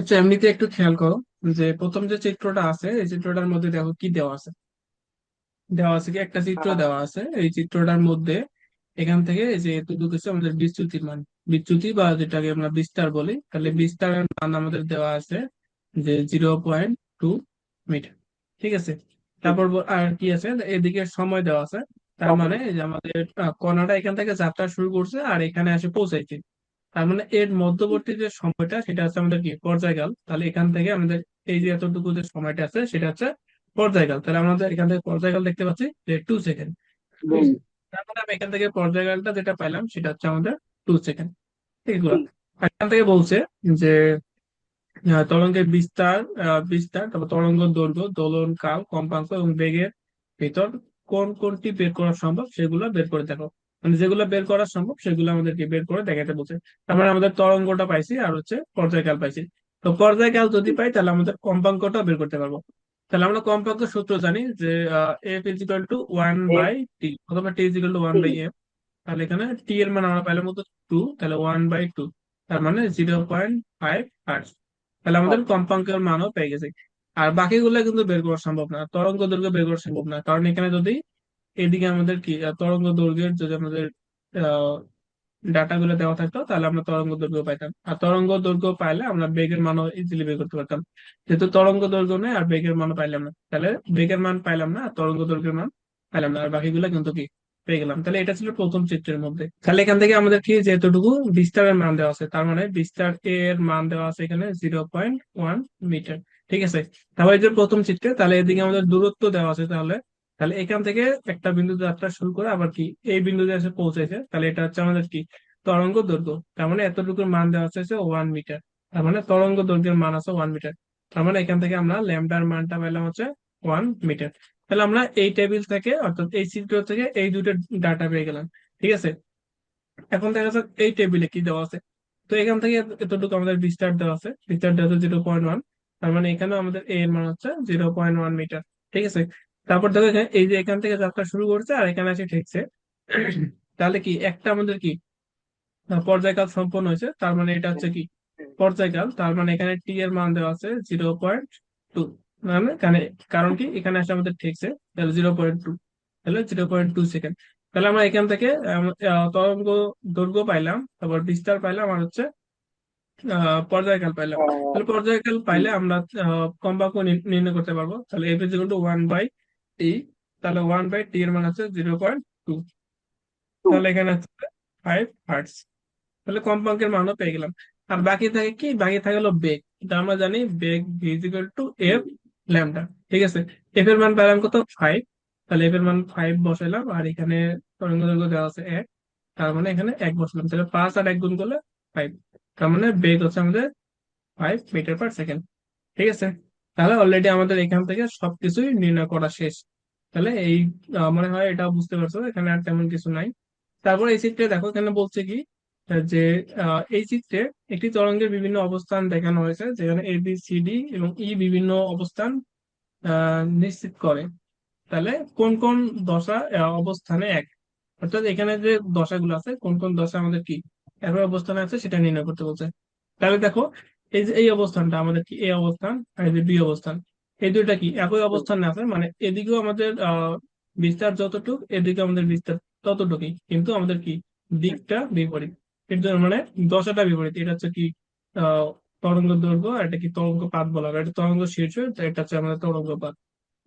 আচ্ছা, এমনিতে একটু খেয়াল করো যে প্রথম যে চিত্রটা আছে এই চিত্রটার মধ্যে দেখো কি দেওয়া আছে। দেওয়া আছে কি একটা চিত্র আহ, দেওয়া আছে, এই চিত্রটার মধ্যে এখান থেকে এই যে এতটুকু হচ্ছে আমাদের বিচ্যুতির মান। বিচ্যুতি বা যেটাকে আমরা বিস্তার বলি, তাহলে বিস্তারের মান আমাদের দেওয়া আছে যে 0.2 মিটার। ঠিক আছে। তারপর আর কি আছে, এদিকে সময় দেওয়া আছে। তার মানে এই যে আমাদের কণাটা এখান থেকে যাত্রা শুরু করছে আর এখানে এসে পৌঁছাইছে। তার মানে এর মধ্যবর্তী যে সময়টা সেটা হচ্ছে আমাদের কি পর্যায়কাল। তাহলে এখান থেকে আমাদের এই যে এতটুকু যে সময়টা আছে সেটা হচ্ছে পর্যায়কাল। তাহলে আমাদের এখান থেকে পর্যায়কাল দেখতে পাচ্ছি যে 2 সেকেন্ড। তার মানে আমি এখান থেকে পর্যায়কালটা যেটা পাইলাম সেটা হচ্ছে আমাদের 2 সেকেন্ড। এগুলা এখান থেকে বলছে যে তরঙ্গের বিস্তার, বিস্তার, তারপর তরঙ্গ দৈর্ঘ্য, দোলন কাল, কম্পাঙ্ক এবং বেগের ভিতর কোন কোনটি বের করা সম্ভব সেগুলো বের করে দেখো। মানে যেগুলো বের করা সম্ভব সেগুলো আমাদেরকে বের করে দেখাতে বলছে। তার মানে আমাদের তরঙ্গটা পাইছি আর হচ্ছে পর্যায়কাল পাইছি। তো পর্যায়কাল যদি পাই তাহলে আমাদের কম্পাঙ্কটা বের করতে পারবো। তাহলে আমরা কম্পাঙ্ক সূত্র জানি যে f is equal to one by t অথবা t is equal to one by f. তাহলে এখানে টি এর মান আমরা পাইলাম মতো 2, তাহলে 1/2, তার মানে 0.5 হার্টজ। তাহলে আমাদের কম্পাঙ্কের মানও পেয়ে গেছি। আর বাকিগুলো কিন্তু বের করা সম্ভব না, তরঙ্গ দৈর্ঘ্য বের করা সম্ভব না, কারণ এখানে যদি এদিকে আমাদের কি তরঙ্গ দৈর্ঘ্যের যদি আমাদের ডাটা গুলো দেওয়া থাকতো তাহলে আমরা তরঙ্গ দৈর্ঘ্য পাইতাম, আর তরঙ্গ দৈর্ঘ্য পাইলে আমরা বেগের মানও ইজিলি বের করতে পারতাম। যেহেতু তরঙ্গ দৈর্ঘ্য নেই আর বেগের মানও পাইলাম না, তাহলে বেগের মান পাইলাম না আর তরঙ্গ দৈর্ঘ্যের মান পাইলাম না, আর বাকিগুলো কিন্তু কি পেয়ে গেলাম। তাহলে এটা ছিল প্রথম চিত্রের মধ্যে। তাহলে এখান থেকে আমাদের কি যেহেতুটুকু বিস্তারের মান দেওয়া আছে, তার মানে বিস্তার এর মান দেওয়া আছে এখানে 0.1 মিটার। ঠিক আছে। তাহলে এই যে প্রথম চিত্রে, তাহলে এদিকে আমাদের দূরত্ব দেওয়া আছে। তাহলে তাহলে এখান থেকে একটা বিন্দু যাত্রা শুরু করে আবার কি এই বিন্দুতে এসে পৌঁছেছে, তাহলে এটা হচ্ছে আমাদের কি তরঙ্গ দৈর্ঘ্য। তার মানে এতটুকুর মান দেওয়া হচ্ছে 1 মিটার। তার মানে তরঙ্গ দৈর্ঘ্যের মান আছে 1 মিটার। তার মানে এখান থেকে আমরা ল্যামডার মানটা পেলাম হচ্ছে 1 মিটার। তাহলে আমরা এই টেবিল থেকে অর্থাৎ এই চিত্র থেকে এই দুটো ডাটা পেয়ে গেলাম। ঠিক আছে। এখন দেখা যাচ্ছে এই টেবিলে কি দেওয়া আছে। তো এখান থেকে এতটুকু আমাদের বিস্তার দেওয়া আছে, বিস্তার দেওয়া আছে 0.1। তার মানে এখানেও আমাদের এ এর মান হচ্ছে 0.1 মিটার। ঠিক আছে। তারপর দেখো এই যে এখান থেকে যাত্রা শুরু করছে আর এখানে এসে ঠেকছে। তাহলে কি একটা আমাদের কি পর্যায়কাল সম্পন্ন হয়েছে, তার মানে এটা হচ্ছে কি পর্যায়কাল। তার মানে এখানে টি এর মান দেওয়া আছে 0.2। মানে এখানে কারণ কি এখানে আসলে আমাদের ঠেকছে, তাহলে 0.2, তাহলে 0.2 সেকেন্ড। তাহলে আমরা এখান থেকে তরঙ্গ দৈর্ঘ্য পাইলাম, তারপর বিস্তার পাইলাম আর হচ্ছে পর্যায়কাল পাইলাম। তাহলে পর্যায়কাল পাইলে আমরা কম্পাঙ্ক নির্ণয় করতে পারবো। তাহলে F is equal two 1/t। তাহলে 1/t এর মান হচ্ছে 0.2। তাহলে এখানে হচ্ছে 5 হার্টজ। তাহলে কম্পাঙ্কের মানও পেয়ে গেলাম। আর বাকি থাকে কি, বাকি থাকে হলো বেগ। এটা আমরা জানি বেগ ইকুয়াল টু এফ ল্যামডা। ঠিক আছে। এফ এর মান পেলাম কত, 5। তাহলে এফ এর মান 5 বসাইলাম আর এখানে তরঙ্গ দৈর্ঘ্য দেওয়া আছে 1। তার মানে এখানে 1 বসালাম, তাহলে 5 আর 1 গুণ করলে 5। তার মানে বেগ হচ্ছে আমাদের 5 মিটার পার সেকেন্ড। ঠিক আছে। তাহলে অলরেডি আমাদের এখান থেকে সবকিছুই নির্ণয় করা শেষ। তাহলে এই মনে হয় এটা বুঝতে পারছো, এখানে আর তেমন কিছু নাই। তারপর এই চিত্রে দেখো এখানে বলছে কি যে এই চিত্রে একটি তরঙ্গের বিভিন্ন অবস্থান দেখানো হয়েছে, যেখানে এ বি সি ডি এবং ই বিভিন্ন অবস্থান নিশ্চিত করে। তাহলে কোন কোন দশা অবস্থানে এক, অর্থাৎ এখানে যে দশাগুলো আছে কোন কোন দশা আমাদের কি একই অবস্থানে আছে সেটা নির্ণয় করতে বলছে। তাহলে দেখো এই যে এই অবস্থানটা আমাদের কি এ অবস্থান আর এই যে বি অবস্থান, এই দুইটা কি একই অবস্থানে আছে। মানে এদিকেও আমাদের বিস্তার যতটুক, এদিকে আমাদের বিস্তার ততটুকুই, কিন্তু আমাদের কি দিকটা বিপরীত। এর জন্য মানে দশাটা বিপরীত। এটা হচ্ছে কি আহ তরঙ্গ দৈর্ঘ্য আর এটা কি তরঙ্গ পাত বলা হয়, এটা তরঙ্গ শীর্ষ, এটা হচ্ছে আমাদের তরঙ্গ পাত।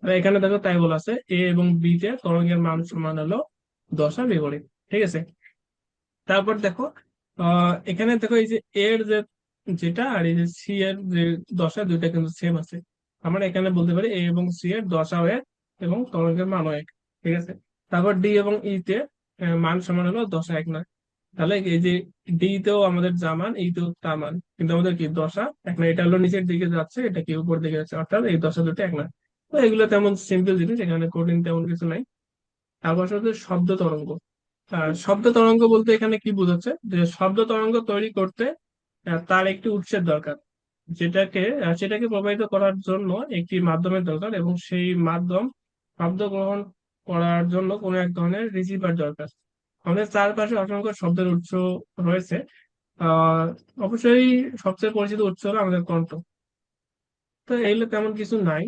আর এখানে দেখো তাই বলা আছে এ এবং বি তে তরঙ্গের মান সমান হলো দশা বিপরীত। ঠিক আছে। তারপর দেখো এখানে দেখো এই যে এর যে যেটা আর এই যে সি এর যে দশা দুইটা কিন্তু সেম আছে। আমরা এখানে বলতে পারি এ এবং সি এর দশাও এক এবং তরঙ্গের মানও এক। ঠিক আছে। তারপর ডি এবং ই তে মান সমান হলো দশা এক নয়। তাহলে এই যে ডি তেও আমাদের যা মান, ই তেও তা মান, কিন্তু আমাদের কি দশা এক নয়। এটা হলো নিচের দিকে যাচ্ছে, এটা কি উপর দিকে যাচ্ছে, অর্থাৎ এই দশা দুটো এক নয়। তো এগুলো তেমন সিম্পল জিনিস, এখানে কঠিন তেমন কিছু নাই। তারপর হচ্ছে শব্দ তরঙ্গ। শব্দ তরঙ্গ বলতে এখানে কি বোঝাচ্ছে, যে শব্দ তরঙ্গ তৈরি করতে তার একটি উৎসের দরকার, সেটাকে প্রবাহিত করার জন্য একটি মাধ্যমের দরকার, এবং সেই মাধ্যম শব্দ গ্রহণ করার জন্য কোনো এক ধরনের রিসিভার দরকার। আমাদের চারপাশে অসংখ্য শব্দের উৎস রয়েছে, আহ অবশ্যই সবচেয়ে পরিচিত উৎস হলো আমাদের কণ্ঠ। তো এইগুলো তেমন কিছু নাই।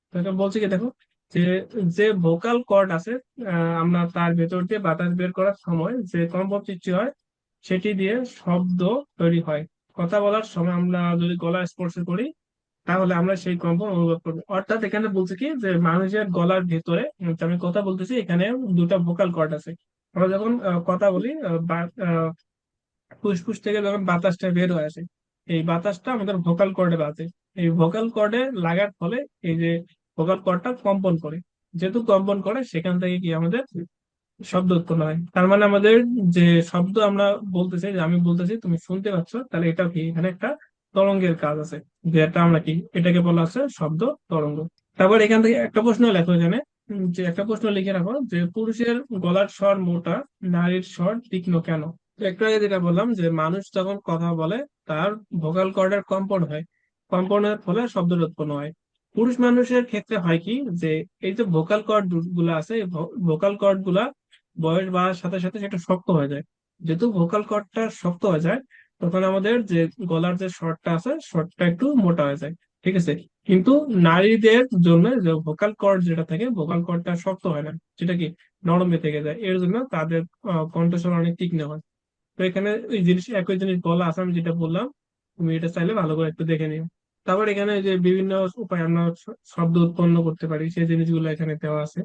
তো এটা বলছে কি দেখো, যে যে ভোকাল কর্ড আছে, আমরা তার ভেতর দিয়ে বাতাস বের করার সময় যে কম্পন সৃষ্টি হয় সেটি দিয়ে শব্দ তৈরি হয়। কথা বলার সময় আমরা যদি গলা স্পর্শ করি তাহলে আমরা সেই কম্পন অনুভব করবো। অর্থাৎ এখানে বলছে কি যে মানুষের গলার ভেতরে, আমি কথা বলতেছি, এখানে দুটা ভোকাল কর্ড আছে। আমরা যখন কথা বলি, ফুসফুস থেকে যখন বাতাসটা বের হয়ে আসে, এই বাতাসটা আমাদের ভোকাল কর্ডে বাজে। এই ভোকাল কর্ডে লাগার ফলে এই যে ভোকাল কর্ডটা কম্পন করে। যেহেতু কম্পন করে সেখান থেকে কি আমাদের শব্দ উৎপন্ন হয়। তার মানে আমাদের যে শব্দ আমরা বলতেছি, যে আমি বলতেছি তুমি শুনতে পাচ্ছ, তাহলে এটা কি এখানে একটা তরঙ্গের কাজ আছে, যেটা আমরা কি এটাকে বলা আছে শব্দ তরঙ্গ। তারপর এখান থেকে একটা প্রশ্ন লেখো এখানে, যে একটা প্রশ্ন লিখে রাখো যে পুরুষের গলার স্বর মোটা, নারীর স্বর তীক্ষ্ণ কেন? তো একটু আগে যেটা বললাম যে মানুষ যখন কথা বলে তার ভোকাল কর্ডের কম্পন হয়, কম্পনের ফলে শব্দ উৎপন্ন হয়। পুরুষ মানুষের ক্ষেত্রে হয় কি, যে এই যে ভোকাল কর্ড গুলা আছে, ভোকাল কর্ড গুলা বয়স বাড়ার সাথে সাথে সেটা শক্ত হয়ে যায়। যেহেতু ভোকাল কর্ডটা শক্ত হয়ে যায়, তখন আমাদের যে গলার যে স্বরটা আছে স্বরটা একটু মোটা হয়ে যায়। ঠিক আছে। কিন্তু নারীদের জন্য যে ভোকাল কর্ড যেটা থাকে, ভোকাল কর্ডটা শক্ত হয় না, সেটা কি নরমে থেকে যায়। এর জন্য তাদের কণ্ঠস্বর অনেক তীক্ষ্ণ হয়। তো এখানে ওই জিনিস, একই জিনিস বলা আছে আমি যেটা বললাম, তুমি এটা চাইলে ভালো করে একটু দেখে নিও। তারপর এখানে যে বিভিন্ন উপায় আমরা শব্দ উৎপন্ন করতে পারি সেই জিনিসগুলো এখানে দেওয়া আছে,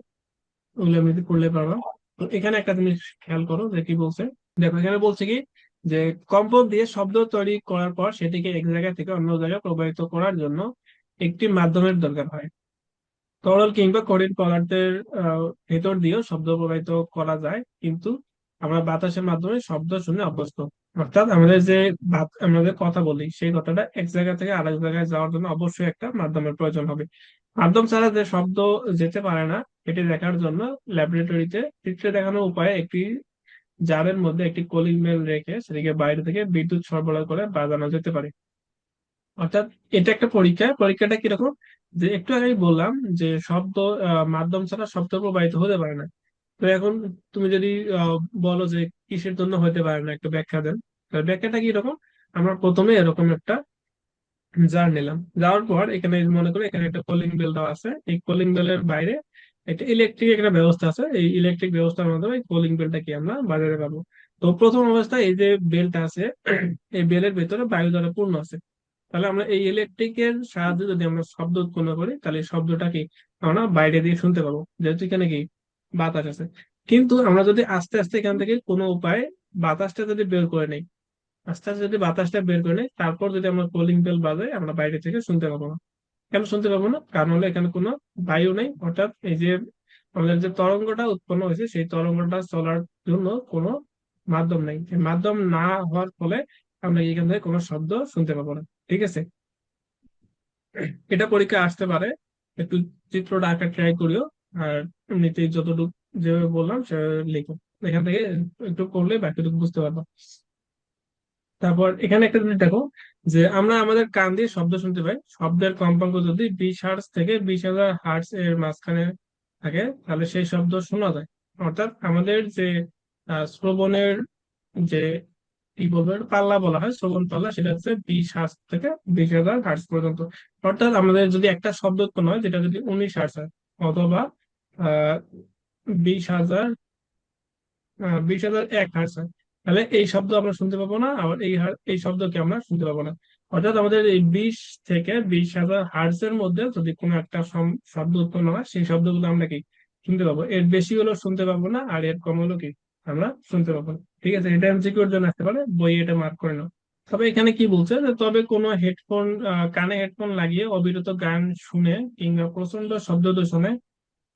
ওগুলো আমি করলে পারবা। তো এখানে একটা জিনিস খেয়াল করো যে কি বলছে। দেখো এখানে বলছে কি যে কম্পন দিয়ে শব্দ তৈরি করার পর সেটিকে এক জায়গা থেকে অন্য জায়গায় প্রবাহিত করার জন্য একটি মাধ্যমের দরকার হয়। তরল কিংবা কঠিন পদার্থের ভেতর দিয়েও শব্দ প্রবাহিত করা যায়, কিন্তু আমরা বাতাসের মাধ্যমে শব্দ শুনে অভ্যস্ত। অর্থাৎ আমাদের যে আমাদের কথা বলি সেই কথাটা এক জায়গা থেকে আরেক জায়গায় যাওয়ার জন্য অবশ্যই একটা মাধ্যমের প্রয়োজন হবে। মাধ্যম ছাড়া যে শব্দ যেতে পারে না, এটি দেখার জন্য ল্যাবরেটরিতে চিত্রে দেখানো উপায়ে একটি জারের মধ্যে একটি কলিং বেল রেখে সেটিকে বাইরে থেকে বিদ্যুৎ সরবরাহ করে বাজানো যেতে পারে। অর্থাৎ এটা একটা পরীক্ষা। পরীক্ষাটা কিরকম, যে একটু আগেই বললাম যে শব্দ মাধ্যম ছাড়া শব্দ প্রবাহিত হতে পারে না। তো এখন তুমি যদি আহ, বলো যে কিসের জন্য হতে পারে না, একটা ব্যাখ্যা দেন। তাহলে ব্যাখ্যাটা কি রকম, আমরা প্রথমে এরকম একটা জার নিলাম, যাওয়ার পর এখানে মনে করি এখানে একটা কলিং বেল দেওয়া আছে, এই কলিং বেলের বাইরে একটা ইলেকট্রিক একটা ব্যবস্থা আছে, এই ইলেকট্রিক ব্যবস্থার মাধ্যমে কলিং বেলটা কি আমরা বাজারে পাবো। তো প্রথম অবস্থায় এই যে বেলটা আছে, এই বেলের ভেতরে বায়ু দ্বারা পূর্ণ আছে। তাহলে আমরা এই ইলেকট্রিকের সাহায্যে যদি আমরা শব্দ উৎপন্ন করি, তাহলে এই শব্দটা কি আমরা বাইরে দিয়ে শুনতে পাবো, যেহেতু এখানে কি বাতাস আছে। কিন্তু আমরা যদি আস্তে আস্তে এখান থেকে কোনো উপায়ে বাতাসটা যদি বের করে নেই, আস্তে আস্তে যদি বাতাসটা বের করে নেই, তারপর যদি আমরা কলিং বেল বাজাই, আমরা বাইরে থেকে শুনতে পাবো না। কেন শুনতে পাবো না? কারণ হলো এখানে কোনো বায়ু নেই। অর্থাৎ এই যে আমাদের যে তরঙ্গটা উৎপন্ন হয়েছে সেই তরঙ্গটা চলার জন্য কোনো মাধ্যম নেই। এই মাধ্যম না হওয়ার ফলে আমরা এখান থেকে কোনো শব্দ শুনতে পাবো না। ঠিক আছে। এটা পরীক্ষা আসতে পারে, একটু চিত্রটা আঁকা ট্রাই করিও। আর এমনিতে যতটুকু যেভাবে বললাম সেভাবে লিখো, এখান থেকে একটু করলে বাকিটুকু বুঝতে পারবো। তারপর এখানে একটা জিনিস দেখো, যে আমরা আমাদের কান দিয়ে শব্দ শুনতে পাই। শব্দের কম্পাঙ্ক যদি 20 হার্টজ থেকে 20,000 হার্টজ এর মাঝখানে থাকে, তাহলে সেই শব্দ শোনা যায়। অর্থাৎ আমাদের যে শ্রবণের যে কি বলবো এটা পাল্লা বলা হয়, শ্রবণ পাল্লা, সেটা হচ্ছে 20 হার্টজ থেকে 20,000 হার্টজ পর্যন্ত। অর্থাৎ আমাদের যদি একটা শব্দ উৎপন্ন হয় যেটা যদি 19 হার্টজ হয়, অথবা আহ 20,000 20,001 হার্টজ হয়, তাহলে এই শব্দ আমরা শুনতে পাবো না। আবার এই শব্দকে আমরা শুনতে পাবো না। অর্থাৎ আমাদের এই 20 থেকে 20,000 হার্টজ এর মধ্যে যদি কোনো একটা শব্দ উৎপন্ন হয়, সেই শব্দগুলো আমরা কি শুনতে পাবো। এর বেশি হলেও শুনতে পাবো না, আর এর কম হলেও কি আমরা শুনতে পাবো না। ঠিক আছে, এটা এমসিকিউর জন্য আসতে পারে, বই এটা মার্ক করে নাও। তবে এখানে কি বলছে, যে তবে কোনো হেডফোন, কানে হেডফোন লাগিয়ে অবিরত গান শুনে কিংবা প্রচন্ড শব্দ দূষণে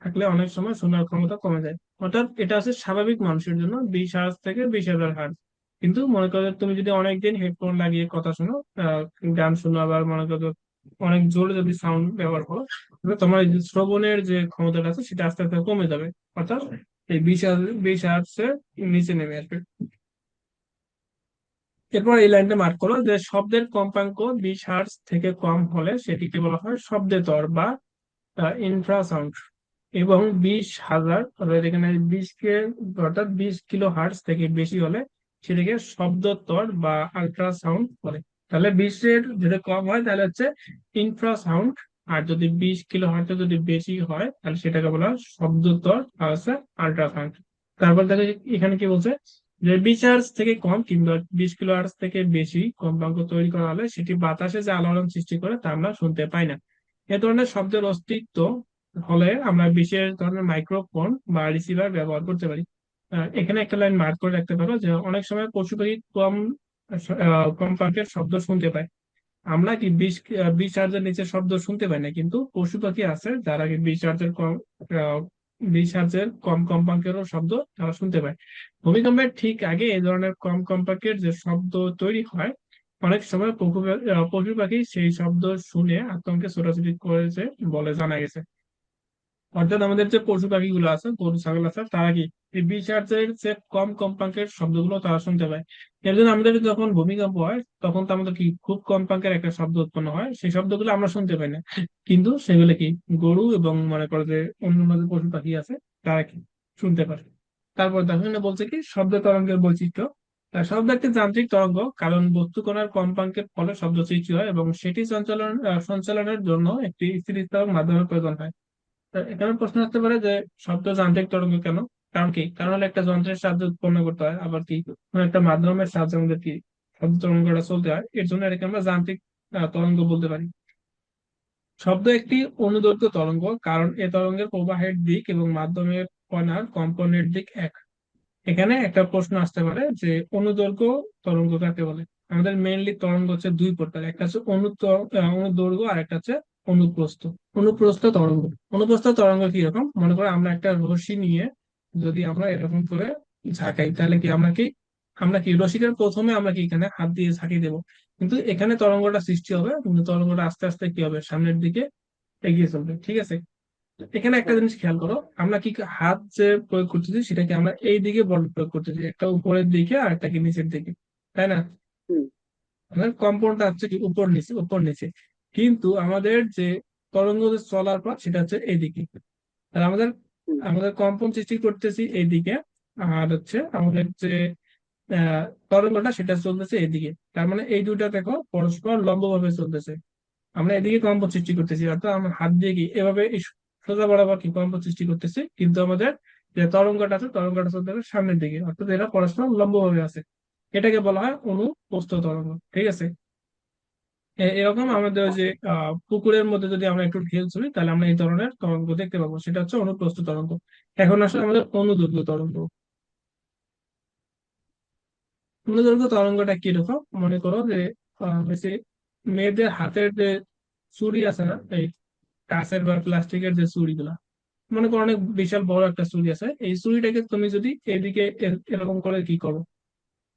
থাকলে অনেক সময় শোনার ক্ষমতা কমে যায়। অর্থাৎ এটা আছে স্বাভাবিক মানুষের জন্য 20 হার্জ থেকে 20,000 হার্জ। কিন্তু মনে করো তুমি যদি অনেকদিন হেডফোন লাগিয়ে কথা শোনো, আহ, গান শোনো, আবার মনে করো অনেক জোরে যদি সাউন্ড ব্যবহার করো, তাহলে তোমার এই যে শ্রবণের যে ক্ষমতাটা আছে সেটা আস্তে আস্তে কমে যাবে। অর্থাৎ এই 20 হার্জ এর নিচে নেমে আসবে। এরপর এই লাইনটা মার্ক করো যে শব্দের কম্পাঙ্ক 20 হার্জ থেকে কম হলে সেটিকে বলা হয় শব্দের বা ইনফ্রাসাউন্ড। এবং 20,000, অর্থাৎ এখানে 20 কে, অর্থাৎ 20 কিলো হার্টজ থেকে বেশি হলে সেটাকে শব্দতর বা আল্ট্রাসাউন্ড বলে। তাহলে 20-এর যদি কম হয় তাহলে হচ্ছে ইনফ্রাসাউন্ড, আর যদি 20 কিলো হার্টজ যদি বেশি হয় তাহলে সেটাকে বলা হয় শব্দতর আর হচ্ছে আল্ট্রাসাউন্ড। তারপর দেখো এখানে কি বলছে, যে 20 হার্টজ থেকে কম কিংবা 20 কিলো হার্টজ থেকে বেশি কম্পাঙ্ক তৈরি করা হলে সেটি বাতাসে যে আলোড়ন সৃষ্টি করে তা আমরা শুনতে পাই না। এ ধরনের শব্দের অস্তিত্ব হলে আমরা বিশেষ ধরনের মাইক্রোফোন বা রিসিভার ব্যবহার করতে পারি। এখানে একটা লাইন মার্ক করে রাখতে পারো যে অনেক সময় পশু পাখি কম্পাঙ্কের শব্দ শুনতে পায়। আমরা কি 20 হার্জের নিচে শব্দ শুনতে পাই না, কিন্তু পশু পাখি আছে যারা কি 20 হার্জের কম কম্পাঙ্কেরও শব্দ তারা শুনতে পায়। ভূমিকম্পের ঠিক আগে এই ধরনের কম কম্পাঙ্কের যে শব্দ তৈরি হয়, অনেক সময় পশু পাখি সেই শব্দ শুনে আতঙ্কে ছোটাছুটি করেছে বলে জানা গেছে। অর্থাৎ আমাদের যে পশু পাখিগুলো আছে, গরু ছাগল আছে, তারা কি এই 20 হার্টজের যে কম কম্পাঙ্কের শব্দগুলো তারা শুনতে পায়। এর জন্য আমাদের যখন ভূমিকম্প হয় তখন তো আমাদের কি খুব কম্পাঙ্কের একটা শব্দ উৎপন্ন হয়, সেই শব্দগুলো আমরা শুনতে পাই না, কিন্তু সেগুলো কি গরু এবং মনে করো যে অন্যান্য যে পশু পাখি আছে তারা কি শুনতে পারে। তারপর দেখো এখানে বলছে কি শব্দ তরঙ্গের বৈচিত্র্য। শব্দ একটি যান্ত্রিক তরঙ্গ, কারণ বস্তু কণার কম্পাঙ্কের ফলে শব্দ সৃষ্টি হয় এবং সেটি সঞ্চালনের জন্য একটি স্থিতিস্থাপক মাধ্যমের প্রয়োজন হয়। তো এখানে প্রশ্ন আসতে পারে যে শব্দ যান্ত্রিক তরঙ্গ কেন? কারণ কি, কারণ হলো একটা যন্ত্রের সাহায্যে উৎপন্ন করতে হয়, আবার কি কোনো একটা মাধ্যমের সাহায্যে আমাদের কি শব্দ তরঙ্গটা চলতে হয়, এর জন্য এটাকে আমরা যান্ত্রিক তরঙ্গ বলতে পারি। শব্দ একটি অনুদৈর্ঘ্য তরঙ্গ, কারণ এ তরঙ্গের প্রবাহের দিক এবং মাধ্যমের কণার কম্পনের দিক এক। এখানে একটা প্রশ্ন আসতে পারে যে অনুদৈর্ঘ্য তরঙ্গ কাকে বলে। আমাদের মেইনলি তরঙ্গ হচ্ছে দুই প্রকার, একটা হচ্ছে অনুদৈর্ঘ্য আর একটা হচ্ছে অনুপ্রস্থ। অনুপ্রস্থ তরঙ্গ, অনুপ্রস্থ তরঙ্গ কি রকম, মনে করো আমরা একটা রশি নিয়ে যদি আমরা এরকম করে ঝাঁকাই তাহলে কি আমরা কি রশিটার প্রথমে আমরা কি এখানে হাত দিয়ে ঝাঁকিয়ে দেবো, কিন্তু এখানে তরঙ্গটা সৃষ্টি হবে, কিন্তু তরঙ্গটা আস্তে আস্তে কি হবে সামনের দিকে এগিয়ে চলবে, ঠিক আছে। এখানে একটা জিনিস খেয়াল করো, আমরা কি হাত যে প্রয়োগ করতেছি সেটা কি আমরা এই দিকে বল প্রয়োগ করতেছি, একটা উপরের দিকে আর একটা কি নিচের দিকে, তাই না? হুম। আমাদের কম্পনটা হচ্ছে কি উপর নিচে উপর নিচে, কিন্তু আমাদের যে তরঙ্গ যে চলার পথ সেটা হচ্ছে এইদিকে। আর আমাদের হুম। আমাদের কম্পন সৃষ্টি করতেছি এইদিকে, আর হচ্ছে আমাদের যে তরঙ্গটা সেটা চলতেছে এইদিকে। তার মানে এই দুইটা দেখো পরস্পর লম্বভাবে চলতেছে। আমরা এদিকে কম্পন সৃষ্টি করতেছি, অর্থাৎ আমরা হাত দিয়ে কি এভাবে এই সোজা বরাবর কি কম্পন সৃষ্টি করতেছি, কিন্তু আমাদের যে তরঙ্গটা আছে তরঙ্গটা চলতে হবে সামনের দিকে, অর্থাৎ এরা পরস্পর লম্বভাবে আছে। এটাকে বলা হয় অনুপ্রস্থ তরঙ্গ, ঠিক আছে। এরকম আমাদের ওই যে পুকুরের মধ্যে যদি আমরা একটু ঢেউ ছুড়ি তাহলে আমরা এই ধরনের তরঙ্গ দেখতে পাবো, সেটা হচ্ছে অনুপ্রস্থ তরঙ্গ। এখন আসলে আমাদের অনুদৈর্ঘ্য তরঙ্গ। অনুদৈর্ঘ্য তরঙ্গটা কিরকম, মনে করো যে ওই যে মেয়েদের হাতের যে চুড়ি আছে না, এই কাঁচের বা প্লাস্টিকের যে চুড়িগুলা, মনে করো অনেক বিশাল বড় একটা চুড়ি আছে, এই চুড়িটাকে তুমি যদি এদিকে এরকম করে কি করো,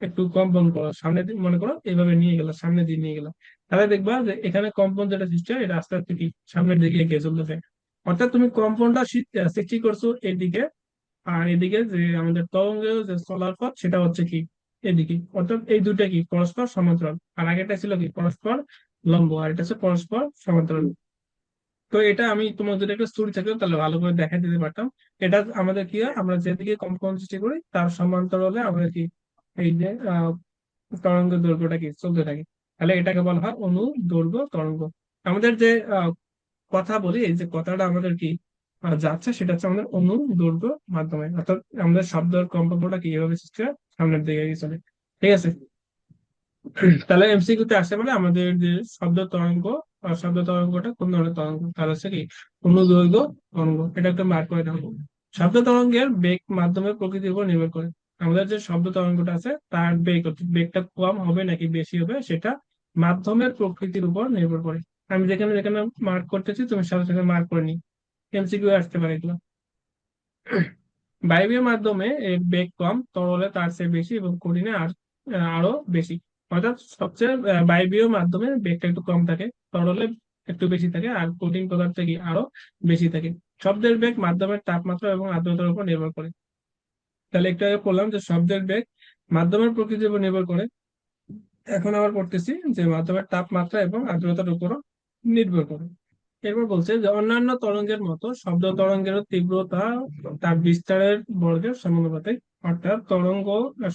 একটু কম্পন করো সামনে মনে করো এভাবে নিয়ে গেলা, সামনে দিয়ে নিয়ে গেলা, তাহলে দেখবা যে এখানে কম্পন যেটা সৃষ্টি হয় এটা আস্তে আস্তে কি সামনের দিকে এগিয়ে চলতেছে। অর্থাৎ তুমি কম্পনটা সৃষ্টি করছো এদিকে, আর এদিকে যে আমাদের তরঙ্গের যে চলার পথ সেটা হচ্ছে কি এদিকে, অর্থাৎ এই দুইটা কি পরস্পর সমান্তরাল। আর আগেটা ছিল কি পরস্পর লম্ব, আর এটা হচ্ছে পরস্পর সমান্তরাল। তো এটা আমি তোমার যদি একটা স্টোরি থাকতো তাহলে ভালো করে দেখা দিতে পারতাম। এটা আমাদের কি হয়, আমরা যেদিকে কম্পন সৃষ্টি করি তার সমান্তরালে আমাদের কি এই যে তরঙ্গ দৈর্ঘ্যটা কি চলতে থাকে, তাহলে এটাকে বলা হয় অনুদৈর্ঘ্য তরঙ্গ। আমাদের যে কথা বলি, এই যে কথাটা আমাদের কি যাচ্ছে সেটা হচ্ছে আমাদের অনুদৈর্ঘ্য মাধ্যমে, অর্থাৎ আমাদের শব্দের কম্পাঙ্কটা কি এভাবে সৃষ্টি হয় সামনের দিকে এগিয়ে চলে, ঠিক আছে। তাহলে এমসিকিউ তে আসে মানে আমাদের যে শব্দ তরঙ্গ, শব্দ তরঙ্গটা কোন ধরনের তরঙ্গ, তাহলে হচ্ছে কি অনুদৈর্ঘ্য তরঙ্গ, এটা একটা মার্ক করে রাখবো। শব্দ তরঙ্গের বেগ মাধ্যমের প্রকৃতির উপর নির্ভর করে। আমাদের যে শব্দ তরঙ্গটা আছে তার বেগটা কম হবে নাকি বেশি হবে সেটা মাধ্যমের প্রকৃতির উপর নির্ভর করে। আমি যেখানে যেখানে মার্ক করতেছি তুমি সাথে সাথে মার্ক করে নি, এমসিকিউ আসতে পারে এগুলো। বায়বীয় মাধ্যমে এর বেগ কম, তরলে তার চেয়ে বেশি এবং কঠিনে আরো বেশি। অর্থাৎ সবচেয়ে বায়বীয় মাধ্যমে বেগটা একটু কম থাকে, তরলে একটু বেশি থাকে, আর কঠিন পদার্থে কি আরো বেশি থাকে। শব্দের বেগ মাধ্যমের তাপমাত্রা এবং আর্দ্রতার উপর নির্ভর করে। তাহলে একটু আগে বললাম যে শব্দের বেগ মাধ্যমের প্রকৃতির উপর নির্ভর করে, এখন আবার পড়তেছি যে মাধ্যমের তাপমাত্রা এবং আর্দ্রতার উপরও নির্ভর করে। এরপর বলছে যে অন্যান্য তরঙ্গের মতো শব্দ তরঙ্গেরও তীব্রতা তার বিস্তারের বর্গের সমানুপাতিক। অর্থাৎ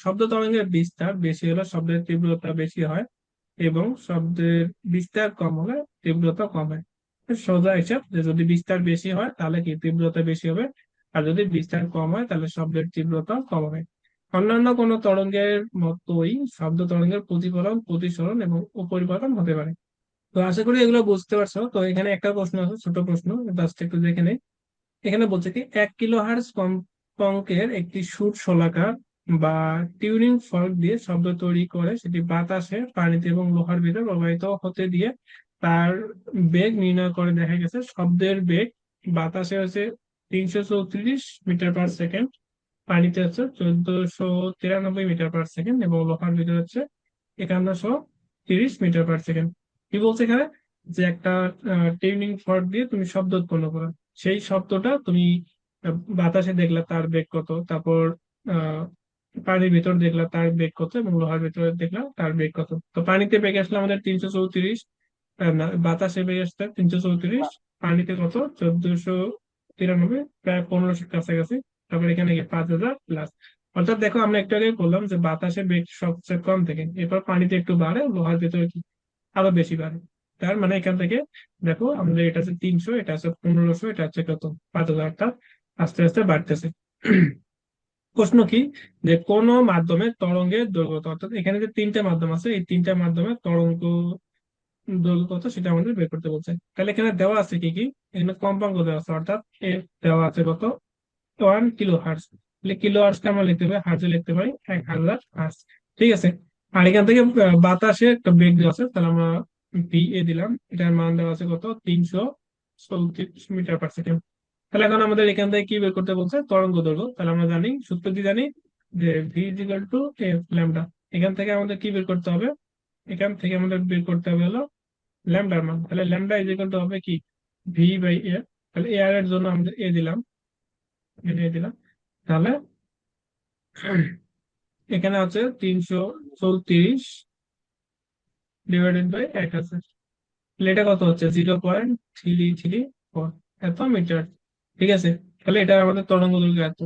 শব্দ তরঙ্গের বিস্তার বেশি হলে শব্দের তীব্রতা বেশি হয়, এবং শব্দের বিস্তার কম হলে তীব্রতা কম হয়। সোজা হিসাব যে যদি বিস্তার বেশি হয় তাহলে কি তীব্রতা বেশি হবে, আর যদি বিস্তার কম হয় তাহলে শব্দের তীব্রতা কম হবে। অন্যান্য কোনো তরঙ্গের মতোই শব্দ তরঙ্গের প্রতিফলন, প্রতিসরণ এবং উপরিপাতন হতে পারে। তো আশা করি এগুলো বুঝতে পারছো। তো এখানে একটা প্রশ্ন আছে, ছোট প্রশ্ন, জাস্ট একটু দেখে নেই। এখানে বলছে কি 1 কিলোহার্টজ কম্পাঙ্কের একটি সুর শোলাকার বা টিউনিং ফর্ক দিয়ে শব্দ তৈরি করে সেটি বাতাসে, পানিতে এবং লোহার ভিতরে প্রবাহিত হতে দিয়ে তার বেগ নির্ণয় করে দেখা গেছে শব্দের বেগ বাতাসে হচ্ছে 334 মিটার পার সেকেন্ড, পানিতে হচ্ছে 1493 মিটার পার সেকেন্ড, এবং লোহার ভিতরে হচ্ছে 5130 মিটার পার সেকেন্ড। কি বলছে এখানে, যে একটা টিউনিং ফর্ক দিয়ে তুমি শব্দ উৎপন্ন করো, সেই শব্দটা তুমি বাতাসে দেখলা তার বেগ কত, তারপর আহ পানির ভিতর দেখলা তার বেগ কত, এবং লোহার ভিতরে দেখলা তার বেগ কত। তো পানিতে বেগ আসলে আমাদের 334, না বাতাসে বেগ আসছে 334, পানিতে কত 1493, প্রায় 1500 কাছাকাছি। তারপর এখানে 5000 প্লাস। অর্থাৎ দেখো আমরা একটু আগে বললাম যে বাতাসে বেগ সবচেয়ে কম থেকে, এরপর পানিতে একটু বাড়ে, লোহার ভিতরে কি আরো বেশি বাড়ে। তার মানে এখান থেকে দেখো আমাদের এটা হচ্ছে 300, এটা হচ্ছে 1500, এটা হচ্ছে কত 5000, অর্থাৎ আস্তে আস্তে বাড়তেছে। প্রশ্ন কি, যে কোন মাধ্যমে তরঙ্গের দৈর্ঘ্য কত? অর্থাৎ এখানে যে তিনটা মাধ্যম আছে, এই তিনটা মাধ্যমে তরঙ্গ দৈর্ঘ্য কত সেটা আমাদের বের করতে বলছে। তাহলে এখানে দেওয়া আছে কি কি, এখানে কম্পাঙ্ক দেওয়া আছে, অর্থাৎ এর দেওয়া আছে কত 1 কিলো হার্টজ। তাহলে কিলো হার্টসকে আমরা লিখতে পারি, হার্টজে লিখতে পারি 1000 হার্টজ। ঠিক আছে। আর এখান থেকে বাতাসে একটা বেগ দেওয়া আছে, তাহলে আমরা ভি এ দিলাম, এটার মান দেওয়া আছে কত 334 মিটার পার সেকেন্ড। তাহলে এখন আমাদের এখান থেকে কি বের করতে বলছে, তরঙ্গ দৈর্ঘ্য। তাহলে আমরা জানি, সূত্র কি জানি, যে v is equal to f lambda. এখান থেকে আমাদের কি বের করতে হবে, এখান থেকে আমাদের বের করতে হবে হলো ল্যামডার মান। তাহলে ল্যামডা ইজিক্যাল টু হবে কি ভি বাই এ। তাহলে এ আর এর জন্য আমাদের এ দিলাম, এ দিলাম। তাহলে এখানে আছে 334 ডিভাইডেড বাই 1000। তাহলে এটা কত হচ্ছে 0.334 এত মিটার। ঠিক আছে। তাহলে এটা আমাদের তরঙ্গ দৈর্ঘ্য এত।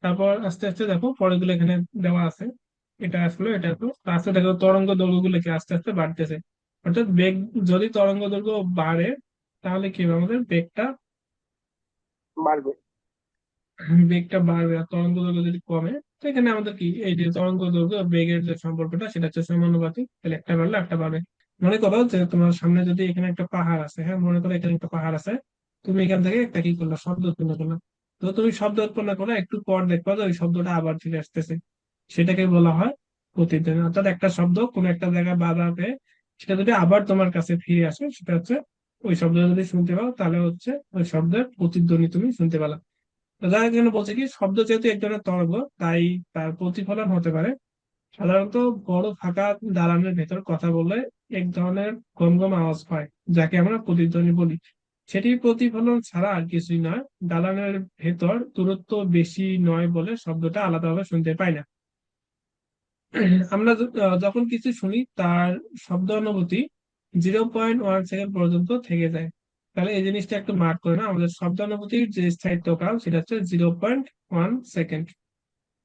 তারপর আস্তে আস্তে দেখো পরেরগুলো এখানে দেওয়া আছে, এটা আসলো, এটা আসলো, আস্তে দেখো তরঙ্গ দৈর্ঘ্য গুলো কি আস্তে আস্তে বাড়তেছে। অর্থাৎ বেগ, যদি তরঙ্গ দৈর্ঘ্য বাড়ে তাহলে কি হবে, আমাদের বেগটা বাড়বে। বেগটা বাড়বে। আর তরঙ্গ দৈর্ঘ্য যদি কমে, তো এখানে আমাদের কি, এই যে তরঙ্গ দৈর্ঘ্য আর বেগের যে সম্পর্কটা সেটা হচ্ছে সমানুপাতিক। তাহলে একটা বাড়লে একটা বাড়বে। মনে করো যে তোমার সামনে যদি এখানে একটা পাহাড় আছে, হ্যাঁ মনে করো এখানে একটা পাহাড় আছে, তুমি এখান থেকে একটা কি করলো, শব্দ উৎপন্ন করলো। তো তুমি শব্দ উৎপন্ন করলে একটু পর দেখবা যে ওই শব্দটা আবার ফিরে আসতেছে, সেটাকে বলা হয় প্রতিধ্বনি। অর্থাৎ একটা শব্দ কোনো একটা জায়গায় বাধা পেয়ে সেটা যদি আবার তোমার কাছে ফিরে আসে, সেটা হচ্ছে ওই শব্দ যদি শুনতে পাও তাহলে হচ্ছে ওই শব্দের প্রতিধ্বনি তুমি শুনতে পেলা। তো যার জন্য বলছে কি, শব্দ যেহেতু এক ধরনের তরঙ্গ, তাই তার প্রতিফলন হতে পারে। সাধারণত বড় ফাঁকা দালানের ভেতর কথা বললে এক ধরনের গমগম আওয়াজ হয়, যাকে আমরা প্রতিধ্বনি বলি। সেটি প্রতিফলন ছাড়া আর কিছুই নয়। দালানের ভেতর দূরত্ব বেশি নয় বলে শব্দটা আলাদাভাবে শুনতে পাই না। আমরা যখন কিছু শুনি তার শব্দ অনুভূতি 0.1 সেকেন্ড পর্যন্ত থেকে যায়। তাহলে এই জিনিসটা একটু মার্ক করে না, আমাদের শব্দ অনুভূতির যে স্থায়িত্বকাল সেটা হচ্ছে 0.1 সেকেন্ড।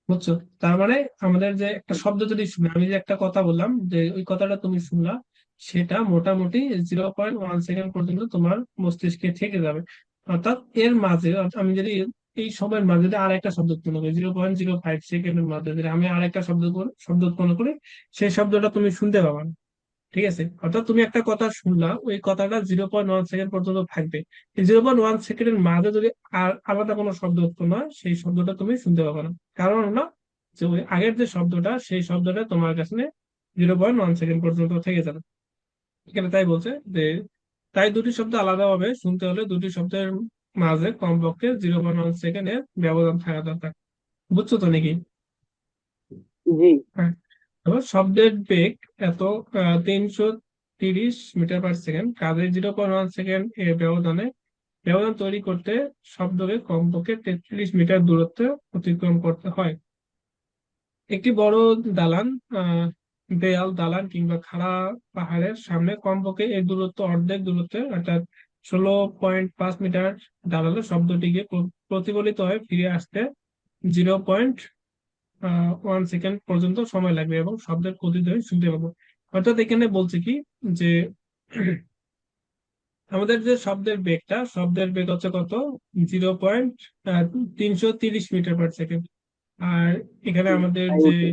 বুঝছো? তার মানে আমাদের যে একটা শব্দ যদি শুনে, আমি যে একটা কথা বললাম যে ওই কথাটা তুমি শুনলা, সেটা মোটামুটি 0.1 সেকেন্ড পর্যন্ত তোমার মস্তিষ্কে থেকে যাবে। অর্থাৎ এর মাঝে, আমি যদি এই সময়ের মাঝে যদি আর একটা শব্দ উৎপন্ন করি 0.05 সেকেন্ডের মাঝে যদি আমি আর একটা শব্দ উৎপন্ন করি, সেই শব্দটা তুমি শুনতে পাবা না। ঠিক আছে। অর্থাৎ তুমি একটা কথা শুনলা, ওই কথাটা 0.1 সেকেন্ড পর্যন্ত থাকবে। এই 0.1 সেকেন্ডের মাঝে যদি আর আলাদা কোনো শব্দ উৎপন্ন হয়, সেই শব্দটা তুমি শুনতে পাবে না। কারণ হলো যে ওই আগের যে শব্দটা, সেই শব্দটা তোমার কাছে 0.1 সেকেন্ড পর্যন্ত থেকে যাবে। এখানে তাই বলছে যে, তাই দুটি শব্দ আলাদাভাবে শুনতে হলে দুটি শব্দের মাঝে কমপক্ষে 0.1 সেকেন্ডের ব্যবধান থাকা দরকার। বুঝছো তো নাকি? জি। হ্যাঁ। এবার শব্দের বেগ এত 330 মিটার পার সেকেন্ড, কাজে 0.1 সেকেন্ড এর ব্যবধান তৈরি করতে শব্দকে কমপক্ষে 33 মিটার দূরত্ব অতিক্রম করতে হয়। একটি বড় দালান, আহ দেয়াল, দালান কিংবা খাড়া পাহাড়ের সামনে কমপক্ষে এই দূরত্ব অর্ধেক দূরত্বে, অর্থাৎ 16.5 মিটার দাঁড়ালে শব্দটিকে প্রতিফলিত হয়ে ফিরে আসতে 0.1 সেকেন্ড পর্যন্ত সময় লাগবে এবং শব্দের প্রতিধ্বনি শুনতে পাবো। অর্থাৎ এখানে বলছে কি যে আমাদের যে শব্দের বেগ হচ্ছে কত, 0.330 মিটার পার সেকেন্ড। আর এখানে জি, আমাদের টাইম যে কি?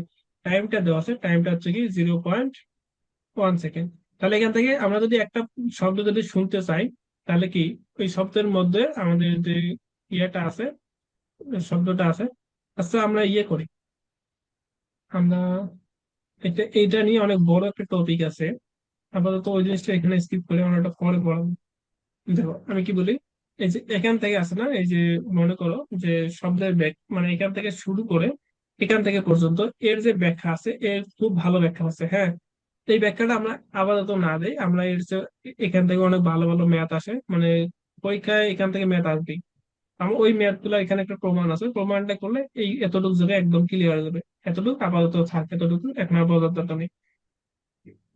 টাইমটা দেওয়া আছে, টাইমটা হচ্ছে কি 0.1 সেকেন্ড। তাহলে এখান থেকে আমরা যদি একটা শব্দ যদি শুনতে চাই, তাহলে কি ওই শব্দের মধ্যে আমাদের যে ইয়েটা আছে, শব্দটা আছে, আচ্ছা আমরা ইয়ে করি, আমরা এইটা নিয়ে অনেক বড় একটা টপিক আছে। আপাতত ওই জিনিসটা এখানে স্কিপ করে আমরা ওটা পরে পড়াবো। দেখো আমি কি বলি, এই যে এখান থেকে আসে না, এই যে মনে করো যে শব্দের মানে এখান থেকে শুরু করে এখান থেকে পর্যন্ত এর যে ব্যাখ্যা আছে, এর খুব ভালো ব্যাখ্যা আছে, হ্যাঁ। এই ব্যাখ্যাটা আমরা আপাতত না দেই, আমরা এখান থেকে অনেক ভালো ভালো ম্যাথ আসে, মানে পরীক্ষায় এখান থেকে ম্যাথ আসবেই। আমার ওই ম্যাথ গুলো এখানে একটা প্রমাণ আছে, প্রমাণটা করলে এই এতটুকু জায়গায় একদম ক্লিয়ার হয়ে যাবে। এতটুকু আপাতত থাক, এতটুকু এখন আর বোঝার দরকার নেই।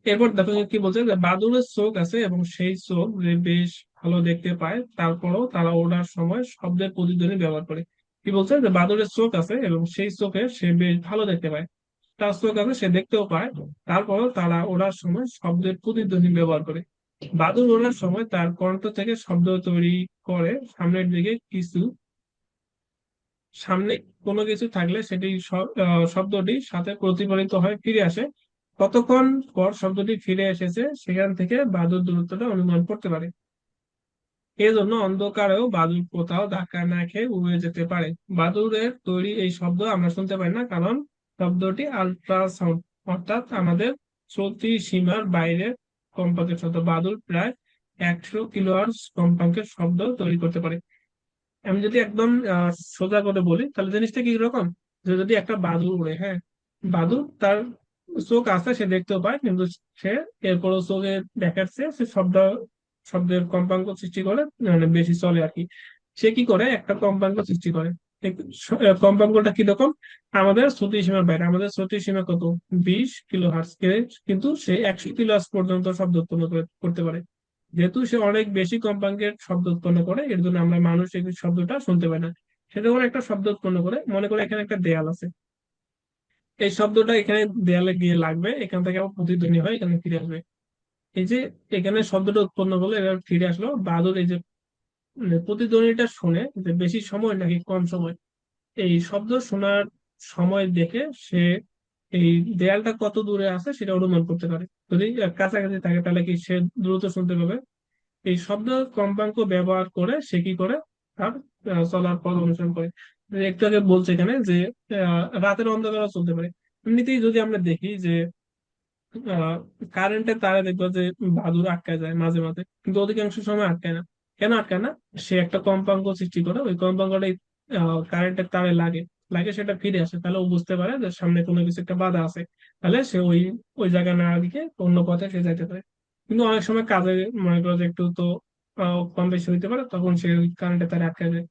এরপর দেখো কি বলছে, যে বাদুড়ের চোখ আছে এবং সেই চোখ যে বেশ ভালো দেখতে পায়, তারপরও তারা ওড়ার সময় শব্দের প্রতিধ্বনি ব্যবহার করে। কি বলছে, যে বাদুড়ের চোখ আছে এবং সেই চোখে সে বেশ ভালো দেখতে পায়, তার চোখ আছে সে দেখতেও পায়, তারপরও তারা ওড়ার সময় শব্দের প্রতিধ্বনি ব্যবহার করে। বাদুড় ওড়ার সময় তার কণ্ঠ থেকে শব্দ তৈরি করে, সামনের দিকে কিছু সামনে কোনো কিছু থাকলে সেটি শব্দটি সাথে প্রতিফলিত হয়ে ফিরে আসে। কতক্ষণ পর শব্দটি ফিরে এসেছে সেখান থেকে বাদুড় দূরত্বটা অনুমান করতে পারে। এজন্য অন্ধকারেও বাদুড় কোথাও ধাক্কা না খেয়ে উড়ে যেতে পারে। বাদুড়ের তৈরি এই শব্দ আমরা শুনতে পাই না, কারণ শব্দটি আল্ট্রাসাউন্ড, অর্থাৎ আমাদের শ্রুতি সীমার বাইরে কম্পাঙ্কের শব্দ। বাদুড় প্রায় 100 কিলোহার্টজ কম্পাঙ্কের শব্দ তৈরি করতে পারে। আমি যদি একদম সোজা করে বলি, তাহলে জিনিসটা কি রকম, যে যদি একটা বাদুড় উড়ে, হ্যাঁ, বাদুড় তার চোখ আছে, সে দেখতেও পায়, কিন্তু সে এরপরও চোখে দেখাচ্ছে, সে শব্দের কম্পাঙ্ক সৃষ্টি করে, মানে বেশি চলে আর কি। সে কি করে, একটা কম্পাঙ্ক সৃষ্টি করে। কম্পাঙ্কটা কিরকম, আমাদের শ্রুতি সীমার বাইরে, আমাদের শ্রুতি সীমা কত, 20 কিলোহার্টজ, কিন্তু সে 100 কিলোহার্টজ পর্যন্ত শব্দ উৎপন্ন করতে পারে। যেহেতু সে অনেক বেশি কম্পাঙ্কের শব্দ উৎপন্ন করে, এর জন্য আমরা মানুষ এই শব্দটা শুনতে পাই না। সে যখন একটা শব্দ উৎপন্ন করে, মনে করে এখানে একটা দেয়াল আছে, এই শব্দটা এখানে দেয়ালে গিয়ে লাগবে, এখান থেকে আবার প্রতিধ্বনি হয়, এখানে ফিরে আসবে। এই যে এখানে শব্দটা উৎপন্ন করলো, এবার ফিরে আসলো, বাদুড় এই যে প্রতিধ্বনিটা শুনে যে বেশি সময় নাকি কম সময়, এই শব্দ শোনার সময় দেখে সে এই দেয়ালটা কত দূরে আছে সেটা অনুমান করতে পারে। যদি কাছাকাছি থাকে তাহলে কি সে দ্রুত শুনতে পাবে। এই শব্দ কম্পাঙ্ক ব্যবহার করে সে কি করে, তার চলার পথ অনুসরণ করে। যে একটু আগে বলছে এখানে যে রাতের অন্ধকারও চলতে পারে। এমনিতেই যদি আমরা দেখি যে কারেন্টের তারে দেখবো যে বাদুড় আটকায় যায় মাঝে মাঝে, কিন্তু অধিকাংশ সময় আটকায় না। কেন আটকায় না, সে একটা কম্পাঙ্ক সৃষ্টি করে, ওই কম্পাঙ্কটাই কারেন্টের তারে লাগে, লাগে সেটা ফিরে আসে, তাহলে ও বুঝতে পারে যে সামনে কোনো কিছু একটা বাধা আছে, তাহলে সে ওই ওই জায়গায় না দিকে অন্য পথে সে যাইতে পারে। কিন্তু অনেক সময় কাজে, মনে করো যে একটু তো কম বেশি হইতে পারে, তখন সে ওই কারেন্টের তারে আটকায় যায়।